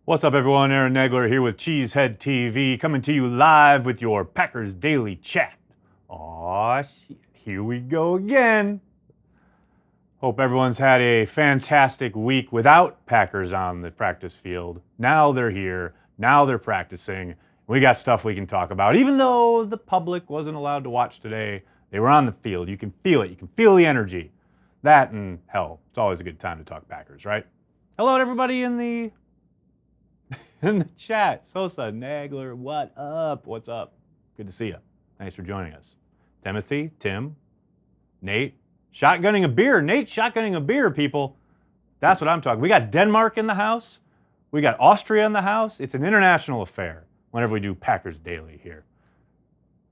What's up, everyone? Aaron Nagler here with Cheesehead TV, coming to you live with your Packers Daily Chat. Aw, here we go again. Hope everyone's had a fantastic week without Packers on the practice field. Now they're here. Now they're practicing. We got stuff we can talk about. Even though the public wasn't allowed to watch today, they were on the field. You can feel it. You can feel the energy. That and hell, it's always a good time to talk Packers, right? Hello to everybody in the chat. Sosa, Nagler, what up? What's up? Good to see you. Thanks for joining us. Timothy, Tim, Nate, shotgunning a beer. Nate shotgunning a beer, people. That's what I'm talking. We got Denmark in the house. We got Austria in the house. It's an international affair whenever we do Packers Daily here.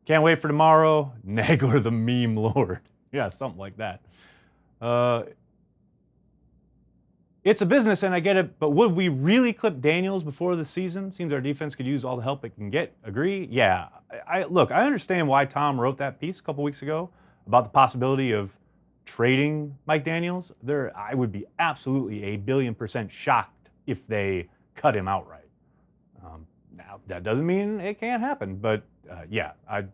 Can't wait for tomorrow. Nagler the meme lord. Yeah, something like that. It's a business, and I get it, but would we really clip Daniels before the season? Seems our defense could use all the help it can get. Agree? Yeah. Look, I understand why Tom wrote that piece a couple weeks ago about the possibility of trading Mike Daniels. I would be absolutely 1,000,000,000% shocked if they cut him outright. Now, that doesn't mean it can't happen, but yeah, I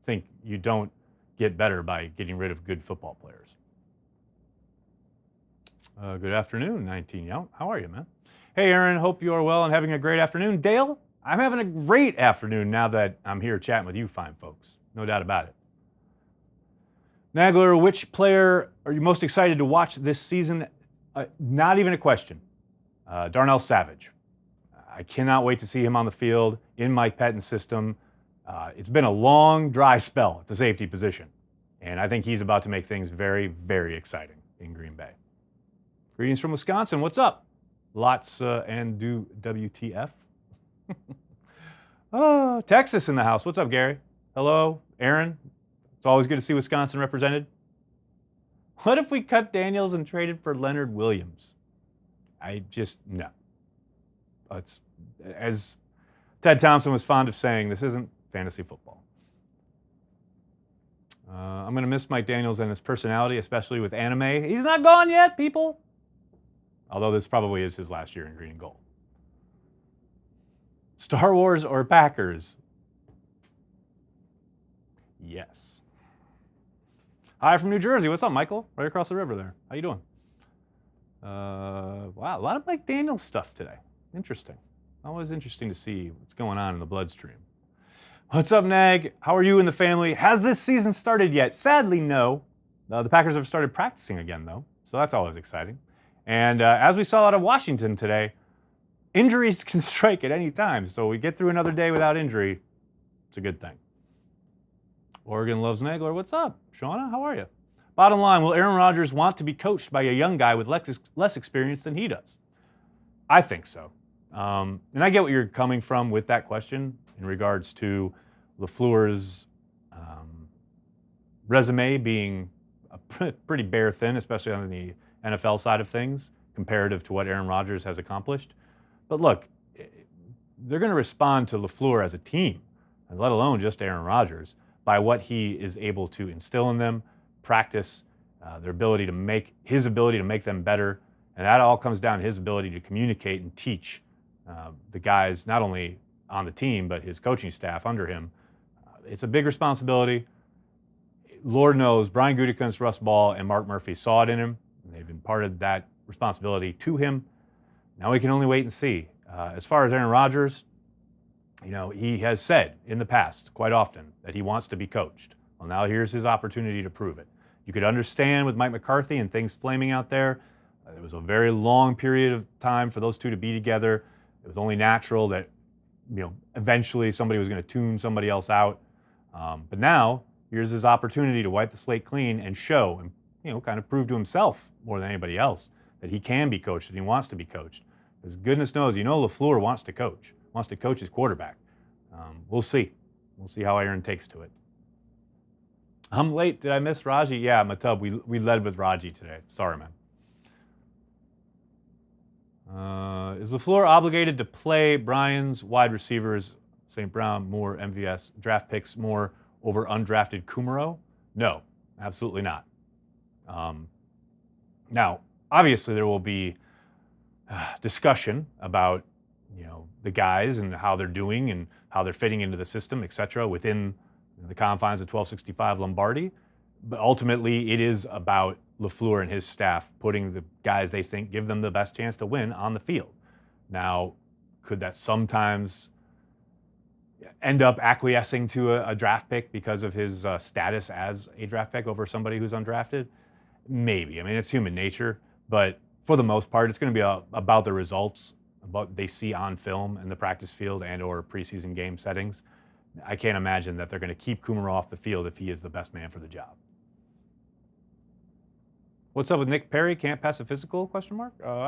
think you don't get better by getting rid of good football players. Good afternoon, 19 Young. How are you, man? Hey, Aaron, hope you are well and having a great afternoon. Dale, I'm having a great afternoon now that I'm here chatting with you fine folks. No doubt about it. Nagler, which player are you most excited to watch this season? Not even a question. Darnell Savage. I cannot wait to see him on the field in Mike Pettine's system. It's been a long, dry spell at the safety position, and I think he's about to make things very, very exciting in Green Bay. Greetings from Wisconsin. What's up? Lots and do WTF. Oh, Texas in the house. What's up, Gary? Hello, Aaron. It's always good to see Wisconsin represented. What if we cut Daniels and traded for Leonard Williams? No. It's, as Ted Thompson was fond of saying, this isn't fantasy football. I'm going to miss Mike Daniels and his personality, especially with anime. He's not gone yet, people. Although this probably is his last year in green and gold. Star Wars or Packers? Yes. Hi from New Jersey. What's up, Michael? Right across the river there. How you doing? Wow, a lot of Mike Daniels stuff today. Interesting. Always interesting to see what's going on in the bloodstream. What's up, Nag? How are you and the family? Has this season started yet? Sadly, no. The Packers have started practicing again, though, so that's always exciting. And as we saw out of Washington today, injuries can strike at any time. So we get through another day without injury. It's a good thing. Oregon loves Nagler. What's up? Shauna, how are you? Bottom line, will Aaron Rodgers want to be coached by a young guy with less experience than he does? I think so. And I get what you're coming from with that question in regards to LaFleur's resume being pretty bare thin, especially on the NFL side of things, comparative to what Aaron Rodgers has accomplished. But look, they're going to respond to LaFleur as a team, and let alone just Aaron Rodgers, by what he is able to instill in them, practice, his ability to make them better. And that all comes down to his ability to communicate and teach the guys, not only on the team, but his coaching staff under him. It's a big responsibility. Lord knows Brian Gutekunst, Russ Ball, and Mark Murphy saw it in him. They've imparted that responsibility to him. Now we can only wait and see. As far as Aaron Rodgers, he has said in the past quite often that he wants to be coached. Well, now here's his opportunity to prove it. You could understand with Mike McCarthy and things flaming out there. It was a very long period of time for those two to be together. It was only natural that, eventually somebody was going to tune somebody else out. But now here's his opportunity to wipe the slate clean and show and, kind of prove to himself more than anybody else that he can be coached and he wants to be coached. Because goodness knows, LaFleur wants to coach his quarterback. We'll see. We'll see how Aaron takes to it. I'm late. Did I miss Raji? Yeah, Matub. We led with Raji today. Sorry, man. Is LaFleur obligated to play Brian's wide receivers, St. Brown, Moore, MVS, draft picks more over undrafted Kumaro? No, absolutely not. Now, obviously there will be discussion about the guys and how they're doing and how they're fitting into the system, et cetera, within the confines of 1265 Lombardi. But ultimately, it is about LaFleur and his staff putting the guys they think give them the best chance to win on the field. Now, could that sometimes end up acquiescing to a draft pick because of his status as a draft pick over somebody who's undrafted? Maybe. I mean, it's human nature. But for the most part, it's going to be about the results, about what they see on film in the practice field and or preseason game settings. I can't imagine that they're going to keep Kumar off the field if he is the best man for the job. What's up with Nick Perry? Can't pass a physical? ? I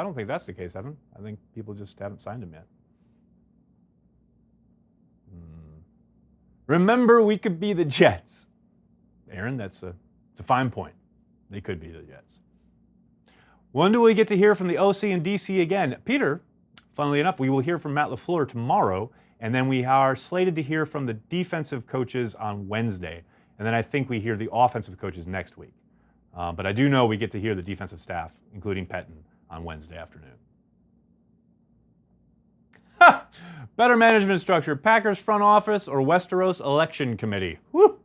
don't think that's the case, Evan. I think people just haven't signed him yet. Remember, we could be the Jets. Aaron, it's a fine point. They could be the Jets. When do we get to hear from the OC and DC again? Peter, funnily enough, we will hear from Matt LaFleur tomorrow, and then we are slated to hear from the defensive coaches on Wednesday. And then I think we hear the offensive coaches next week. But I do know we get to hear the defensive staff, including Pettin, on Wednesday afternoon. Better management structure, Packers front office or Westeros election committee? Woo!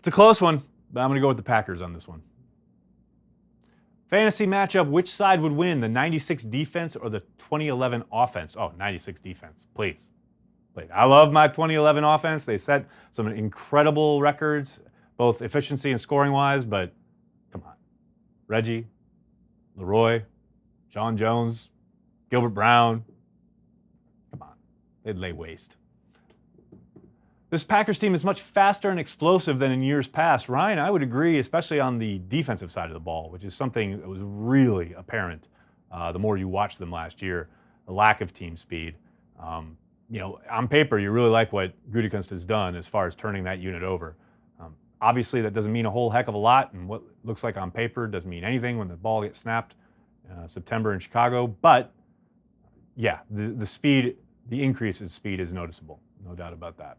It's a close one, but I'm going to go with the Packers on this one. Fantasy matchup, which side would win, the 96 defense or the 2011 offense? Oh, 96 defense, please. I love my 2011 offense. They set some incredible records, both efficiency and scoring-wise, but come on. Reggie, Leroy, John Jones, Gilbert Brown. Come on. They'd lay waste. This Packers team is much faster and explosive than in years past. Ryan, I would agree, especially on the defensive side of the ball, which is something that was really apparent the more you watched them last year, the lack of team speed. On paper, you really like what Gutekunst has done as far as turning that unit over. Obviously, that doesn't mean a whole heck of a lot, and what looks like on paper doesn't mean anything when the ball gets snapped September in Chicago. But, yeah, the speed, the increase in speed is noticeable. No doubt about that.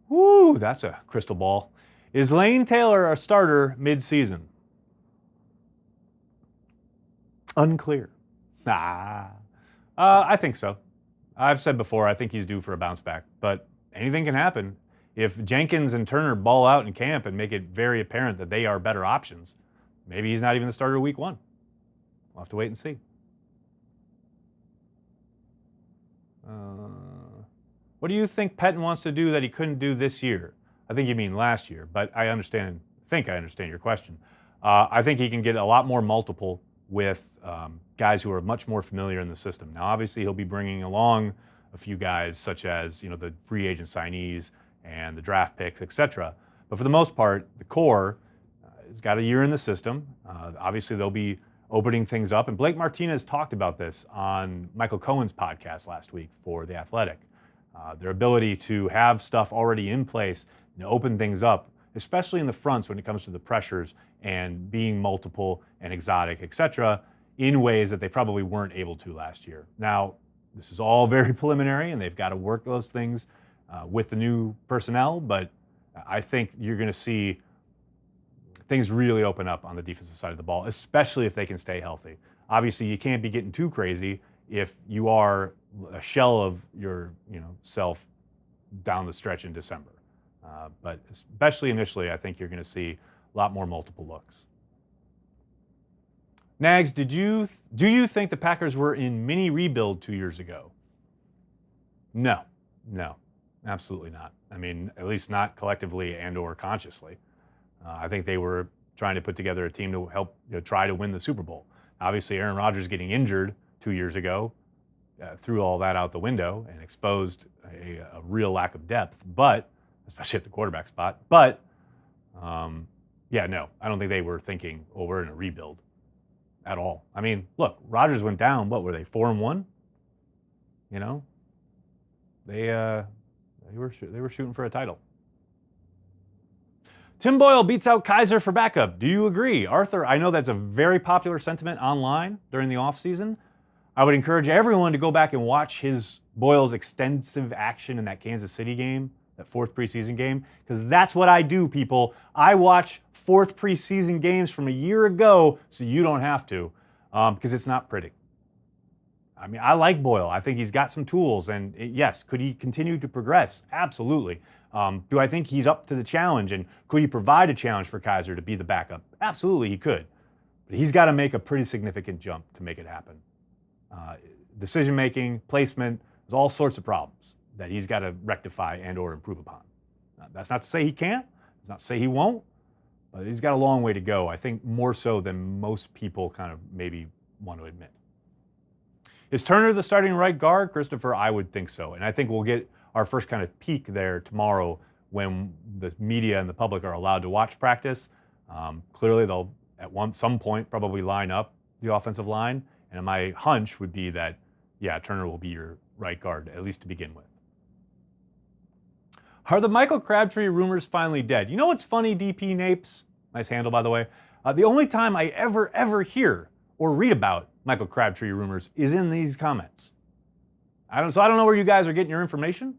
Woo, that's a crystal ball. Is Lane Taylor a starter mid-season? Unclear. I think so. I've said before, I think he's due for a bounce back, but anything can happen. If Jenkins and Turner ball out in camp and make it very apparent that they are better options, maybe he's not even the starter week 1. We'll have to wait and see. What do you think Pettin wants to do that he couldn't do this year? I think you mean last year, but I understand your question. I think he can get a lot more multiple with guys who are much more familiar in the system. Now, obviously, he'll be bringing along a few guys such as the free agent signees and the draft picks, etc. But for the most part, the core has got a year in the system. Obviously, they'll be opening things up. And Blake Martinez talked about this on Michael Cohen's podcast last week for The Athletic. Their ability to have stuff already in place and open things up, especially in the fronts when it comes to the pressures and being multiple and exotic, etc., in ways that they probably weren't able to last year. Now, this is all very preliminary, and they've got to work those things with the new personnel, but I think you're going to see things really open up on the defensive side of the ball, especially if they can stay healthy. Obviously, you can't be getting too crazy if you are a shell of your self down the stretch in December. But especially initially, I think you're going to see a lot more multiple looks. Nags, do you think the Packers were in mini rebuild 2 years ago? No, absolutely not. I mean, at least not collectively and or consciously. I think they were trying to put together a team to help try to win the Super Bowl. Obviously, Aaron Rodgers getting injured 2 years ago threw all that out the window and exposed a real lack of depth, but especially at the quarterback spot. But I don't think they were thinking, we're in a rebuild at all. I mean, look, Rodgers went down. What were they, 4-1? They were shooting for a title. Tim Boyle beats out Kaiser for backup. Do you agree? Arthur, I know that's a very popular sentiment online during the offseason. I would encourage everyone to go back and watch Boyle's extensive action in that Kansas City game, that 4th preseason game, because that's what I do, people. I watch 4th preseason games from a year ago so you don't have to, because it's not pretty. I mean, I like Boyle. I think he's got some tools. And yes, could he continue to progress? Absolutely. Do I think he's up to the challenge? And could he provide a challenge for Kaiser to be the backup? Absolutely, he could. But he's got to make a pretty significant jump to make it happen. Decision-making, placement, there's all sorts of problems that he's got to rectify and or improve upon. That's not to say he can't. It's not to say he won't. But he's got a long way to go, I think more so than most people kind of maybe want to admit. Is Turner the starting right guard, Christopher? I would think so. And I think we'll get our first kind of peek there tomorrow when the media and the public are allowed to watch practice. Clearly, they'll at some point probably line up the offensive line. And my hunch would be that, yeah, Turner will be your right guard, at least to begin with. Are the Michael Crabtree rumors finally dead? You know what's funny, DP Napes? Nice handle, by the way. The only time I ever hear or read about Michael Crabtree rumors is in these comments. I don't know where you guys are getting your information,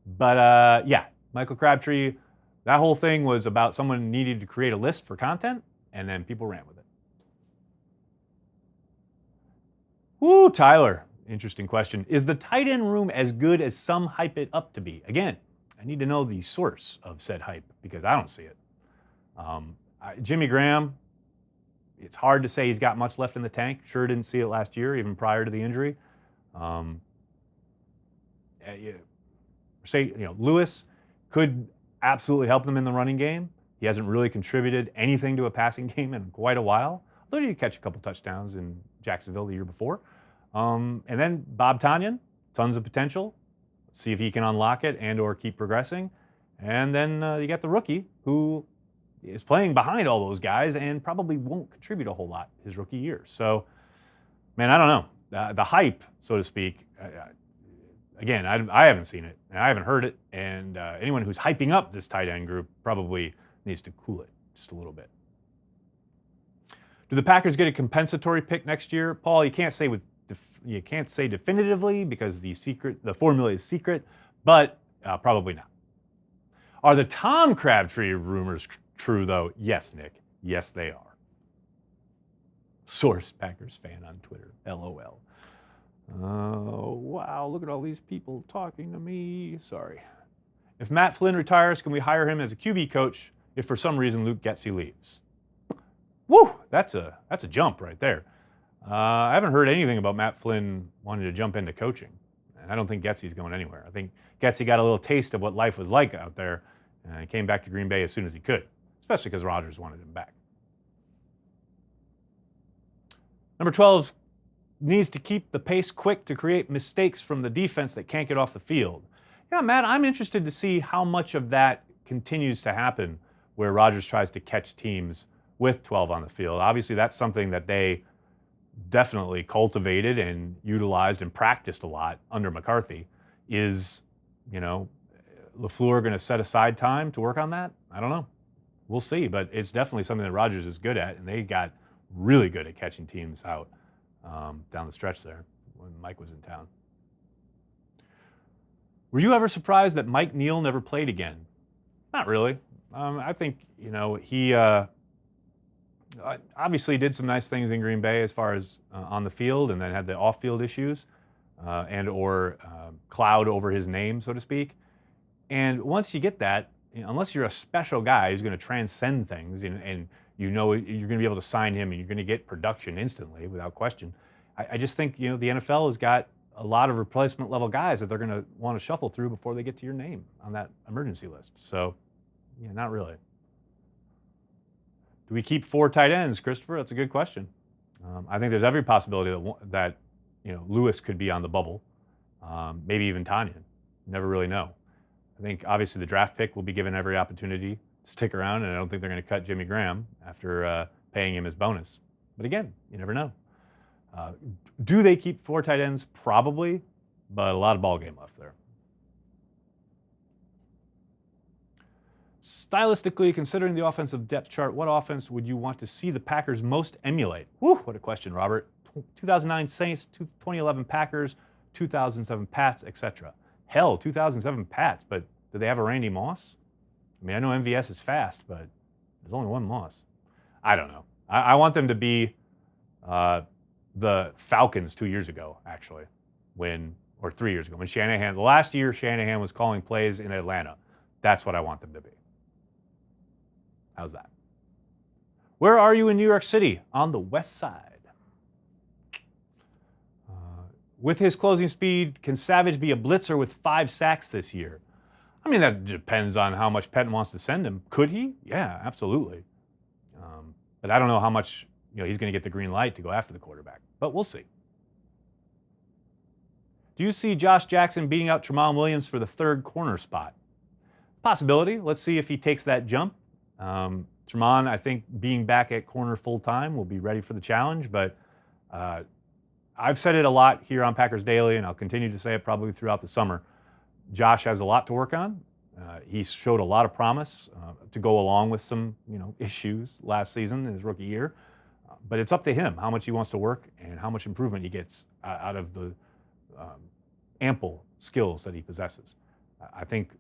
but yeah, Michael Crabtree, that whole thing was about someone needed to create a list for content, and then people ran with it. Woo, Tyler, interesting question. Is the tight end room as good as some hype it up to be? Again, I need to know the source of said hype because I don't see it. Jimmy Graham, it's hard to say he's got much left in the tank. Sure didn't see it last year, even prior to the injury. Lewis could absolutely help them in the running game. He hasn't really contributed anything to a passing game in quite a while. Although he did catch a couple touchdowns in Jacksonville the year before. And then Bob Tonyan, tons of potential. Let's see if he can unlock it and or keep progressing. And then you got the rookie who is playing behind all those guys and probably won't contribute a whole lot his rookie year. So, man, I don't know. The hype, so to speak, again, I haven't seen it, and I haven't heard it, and anyone who's hyping up this tight end group probably needs to cool it just a little bit. Do the Packers get a compensatory pick next year? Paul, you can't say definitively because the formula is secret, but probably not. Are the Tom Crabtree rumors true, though? Yes, Nick. Yes, they are. Source, Packers fan on Twitter. LOL. Oh, wow. Look at all these people talking to me. Sorry. If Matt Flynn retires, can we hire him as a QB coach if for some reason Luke Getsy leaves? Woo! That's a jump right there. I haven't heard anything about Matt Flynn wanting to jump into coaching. And I don't think Getsy's going anywhere. I think Getsy got a little taste of what life was like out there and he came back to Green Bay as soon as he could, especially because Rodgers wanted him back. Number 12 needs to keep the pace quick to create mistakes from the defense that can't get off the field. Yeah, Matt, I'm interested to see how much of that continues to happen where Rodgers tries to catch teams with 12 on the field. Obviously, that's something that they definitely cultivated and utilized and practiced a lot under McCarthy. Is, LaFleur going to set aside time to work on that? I don't know. We'll see, but it's definitely something that Rodgers is good at, and they got really good at catching teams out down the stretch there when Mike was in town. Were you ever surprised that Mike Neal never played again? Not really. I think, he obviously did some nice things in Green Bay as far as on the field, and then had the off-field issues and or cloud over his name, so to speak. And once you get that, unless you're a special guy who's going to transcend things and you're going to be able to sign him and you're going to get production instantly without question, I just think, the NFL has got a lot of replacement level guys that they're going to want to shuffle through before they get to your name on that emergency list. So, yeah, not really. Do we keep 4 tight ends, Christopher? That's a good question. I think there's every possibility that Lewis could be on the bubble, maybe even Tonyan. Never really know. I think obviously the draft pick will be given every opportunity to stick around, and I don't think they're going to cut Jimmy Graham after paying him his bonus. But again, you never know. Do they keep 4 tight ends? Probably, but a lot of ball game left there. Stylistically, considering the offensive depth chart, what offense would you want to see the Packers most emulate? Whew, what a question, Robert. 2009 Saints, 2011 Packers, 2007 Pats, etc. Hell, 2007 Pats, but do they have a Randy Moss? I mean, I know MVS is fast, but there's only one Moss. I don't know. I want them to be the Falcons 2 years ago, actually, or 3 years ago, when the last year Shanahan was calling plays in Atlanta. That's what I want them to be. How's that? Where are you in New York City? On the west side. With his closing speed, can Savage be a blitzer with 5 sacks this year? I mean, that depends on how much Pettin wants to send him. Could he? Yeah, absolutely. But I don't know how much he's going to get the green light to go after the quarterback. But we'll see. Do you see Josh Jackson beating out Tramon Williams for the 3rd corner spot? Possibility. Let's see if he takes that jump. Tramon, I think, being back at corner full-time, will be ready for the challenge. But I've said it a lot here on Packers Daily, and I'll continue to say it probably throughout the summer. Josh has a lot to work on. He showed a lot of promise to go along with some issues last season in his rookie year. But it's up to him how much he wants to work and how much improvement he gets out of the ample skills that he possesses. I think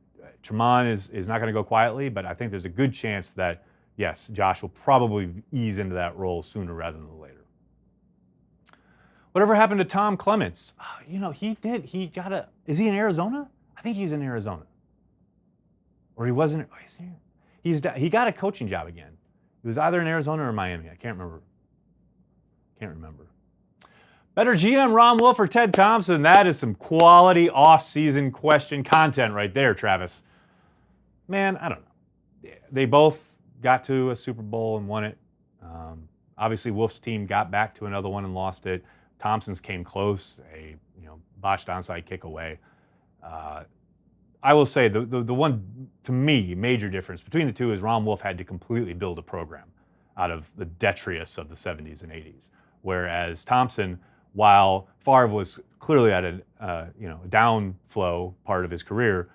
Tramon is not going to go quietly, but I think there's a good chance that, yes, Josh will probably ease into that role sooner rather than later. Whatever happened to Tom Clements? He did. Is he in Arizona? I think he's in Arizona. Or he wasn't. He got a coaching job again. He was either in Arizona or Miami. I can't remember. Better GM, Ron Wolf or Ted Thompson? That is some quality off-season question content right there, Travis. Man, I don't know. They both got to a Super Bowl and won it. Obviously, Wolf's team got back to another one and lost it. Thompson's came close, a botched onside kick away. I will say the one, to me, major difference between the two is Ron Wolf had to completely build a program out of the detritus of the 70s and 80s, whereas Thompson, while Favre was clearly at a downflow part of his career,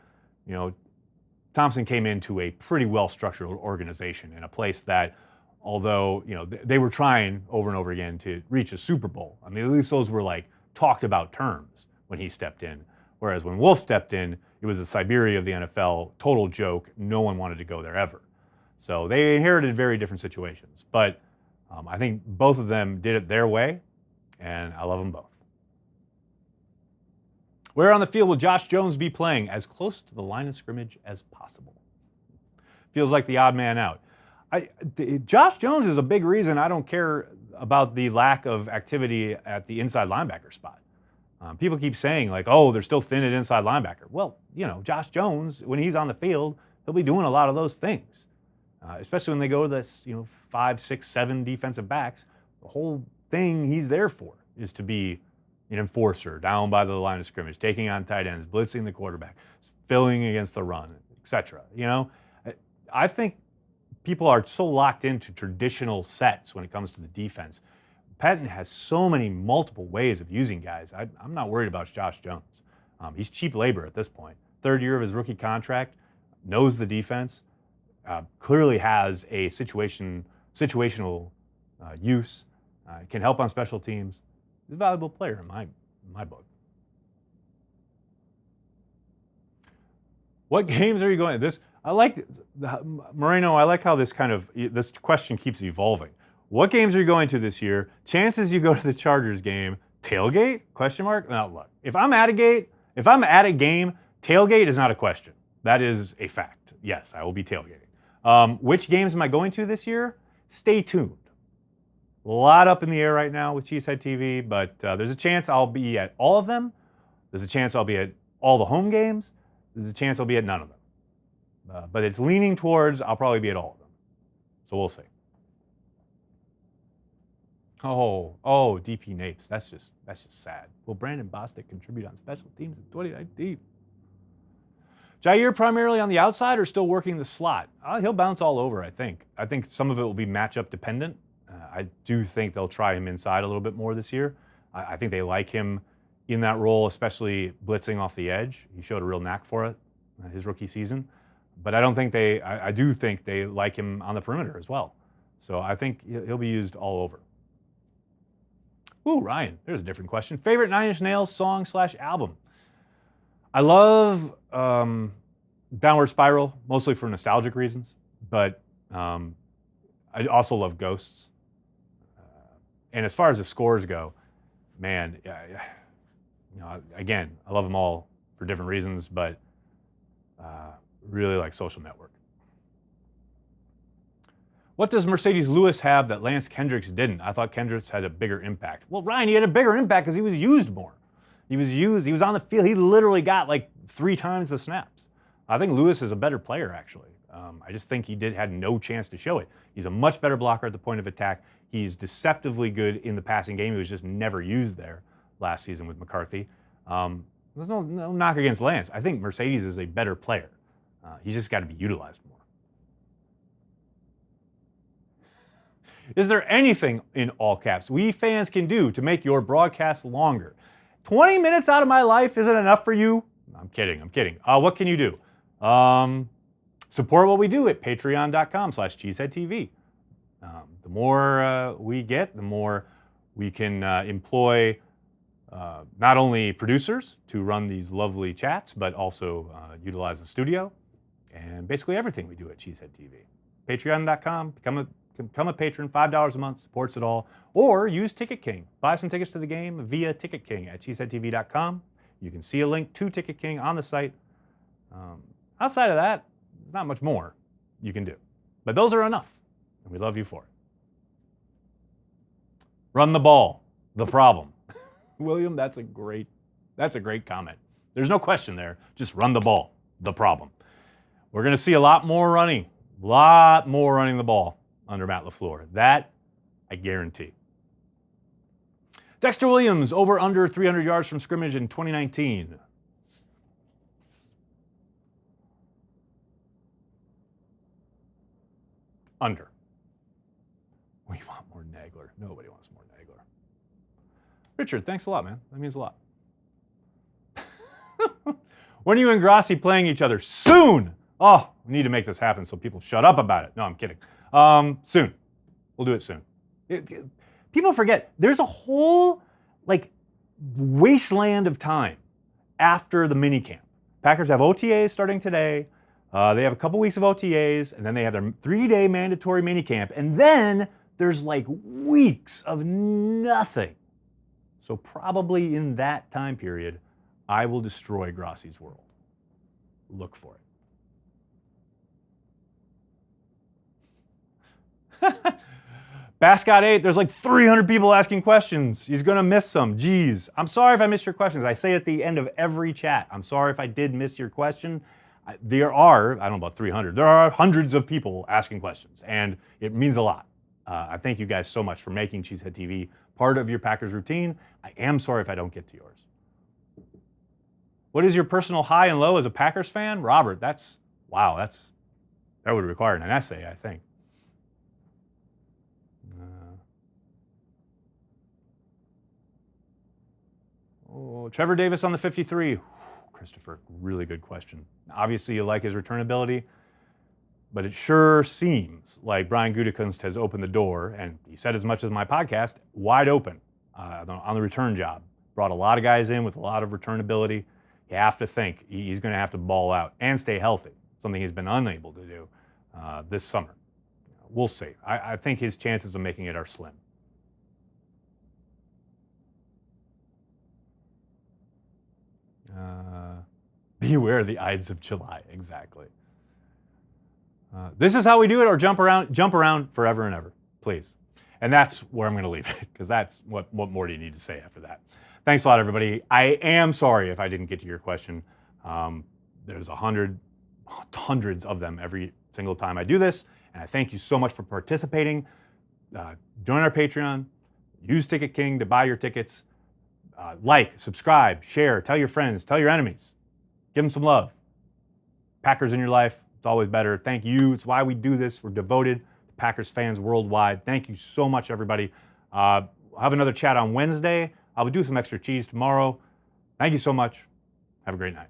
Thompson came into a pretty well-structured organization in a place that, although they were trying over and over again to reach a Super Bowl. I mean, at least those were talked about terms when he stepped in. Whereas when Wolf stepped in, it was the Siberia of the NFL, total joke. No one wanted to go there ever. So they inherited very different situations. But I think both of them did it their way, and I love them both. Where on the field will Josh Jones be playing? As close to the line of scrimmage as possible. Feels like the odd man out. Josh Jones is a big reason I don't care about the lack of activity at the inside linebacker spot. People keep saying they're still thin at inside linebacker. Well, Josh Jones, when he's on the field, he'll be doing a lot of those things, especially when they go to this, 5, 6, 7 defensive backs. The whole thing he's there for is to be an enforcer down by the line of scrimmage, taking on tight ends, blitzing the quarterback, filling against the run, etc. I think people are so locked into traditional sets when it comes to the defense. Pettin has so many multiple ways of using guys. I'm not worried about Josh Jones. He's cheap labor at this point. 3rd year of his rookie contract, knows the defense, clearly has a situational use, can help on special teams. He's a valuable player in my book. What games are you going to? Moreno, I like how this question keeps evolving. What games are you going to this year? Chances you go to the Chargers game. Tailgate? Question mark? Now look, if I'm at a game, tailgate is not a question. That is a fact. Yes, I will be tailgating. Which games am I going to this year? Stay tuned. A lot up in the air right now with Cheesehead TV, but there's a chance I'll be at all of them. There's a chance I'll be at all the home games. There's a chance I'll be at none of them. But it's leaning towards I'll probably be at all of them. So we'll see. Oh, DP Napes. That's just sad. Will Brandon Bostic contribute on special teams in 2019? Jair primarily on the outside or still working the slot? He'll bounce all over, I think. I think some of it will be matchup dependent. I do think they'll try him inside a little bit more this year. I think they like him in that role, especially blitzing off the edge. He showed a real knack for it his rookie season. But I do think they like him on the perimeter as well. So I think he'll be used all over. Ooh, Ryan, there's a different question. Favorite Nine Inch Nails song/album? I love Downward Spiral, mostly for nostalgic reasons, but I also love Ghosts. And as far as the scores go, man, again, I love them all for different reasons, but really like Social Network. What does Mercedes Lewis have that Lance Kendricks didn't? I thought Kendricks had a bigger impact. Well, Ryan, he had a bigger impact because he was used more. He was on the field. He literally got like 3 times the snaps. I think Lewis is a better player, actually. I just think he had no chance to show it. He's a much better blocker at the point of attack. He's deceptively good in the passing game. He was just never used there last season with McCarthy. There's no knock against Lance. I think Mercedes is a better player. He's just got to be utilized more. Is there anything, in all caps, we fans can do to make your broadcast longer? 20 minutes out of my life isn't enough for you? I'm kidding. What can you do? Support what we do at patreon.com/cheeseheadtv. The more we get, the more we can employ not only producers to run these lovely chats, but also utilize the studio and basically everything we do at Cheesehead TV. Patreon.com, become a patron, $5 a month, supports it all. Or use Ticket King. Buy some tickets to the game via Ticket King at cheeseheadtv.com. You can see a link to Ticket King on the site. Outside of that, there's not much more you can do. But those are enough, and we love you for it. Run the ball, the problem. William, that's a great comment. There's no question there. Just run the ball, the problem. We're going to see a lot more running the ball under Matt LaFleur. That I guarantee. Dexter Williams, over under 300 yards from scrimmage in 2019. Under. We want more Nagler. Nobody wants more Nagler. Richard, thanks a lot, man. That means a lot. When are you and Grassi playing each other? Soon! Oh, we need to make this happen so people shut up about it. No, I'm kidding. Soon. We'll do it soon. People forget, there's a whole, wasteland of time after the minicamp. Packers have OTAs starting today. They have a couple weeks of OTAs, and then they have their 3-day mandatory minicamp, and then there's weeks of nothing. So probably in that time period, I will destroy Grassi's world. Look for it. Bascott 8, there's 300 people asking questions. He's going to miss some. Jeez. I'm sorry if I missed your questions. I say it at the end of every chat. I'm sorry if I did miss your question. There are, I don't know about 300, there are hundreds of people asking questions, and it means a lot. I thank you guys so much for making Cheesehead TV part of your Packers routine. I am sorry if I don't get to yours. What is your personal high and low as a Packers fan? Robert, that would require an essay, I think. Trevor Davis on the 53. Christopher, really good question. Obviously, you like his return ability, but it sure seems like Brian Gutekunst has opened the door, and he said as much as my podcast, wide open on the return job. Brought a lot of guys in with a lot of return ability. You have to think he's going to have to ball out and stay healthy, something he's been unable to do this summer. We'll see. I think his chances of making it are slim. Beware the Ides of July, exactly. This is how we do it, or jump around forever and ever, please. And that's where I'm going to leave it, because that's what more do you need to say after that. Thanks a lot, everybody. I am sorry if I didn't get to your question. There's hundreds of them every single time I do this, and I thank you so much for participating. Join our Patreon. Use Ticket King to buy your tickets. Subscribe, share, tell your friends, tell your enemies. Give them some love. Packers in your life, it's always better. Thank you. It's why we do this. We're devoted to Packers fans worldwide. Thank you so much, everybody. I'll have another chat on Wednesday. I'll do some extra cheese tomorrow. Thank you so much. Have a great night.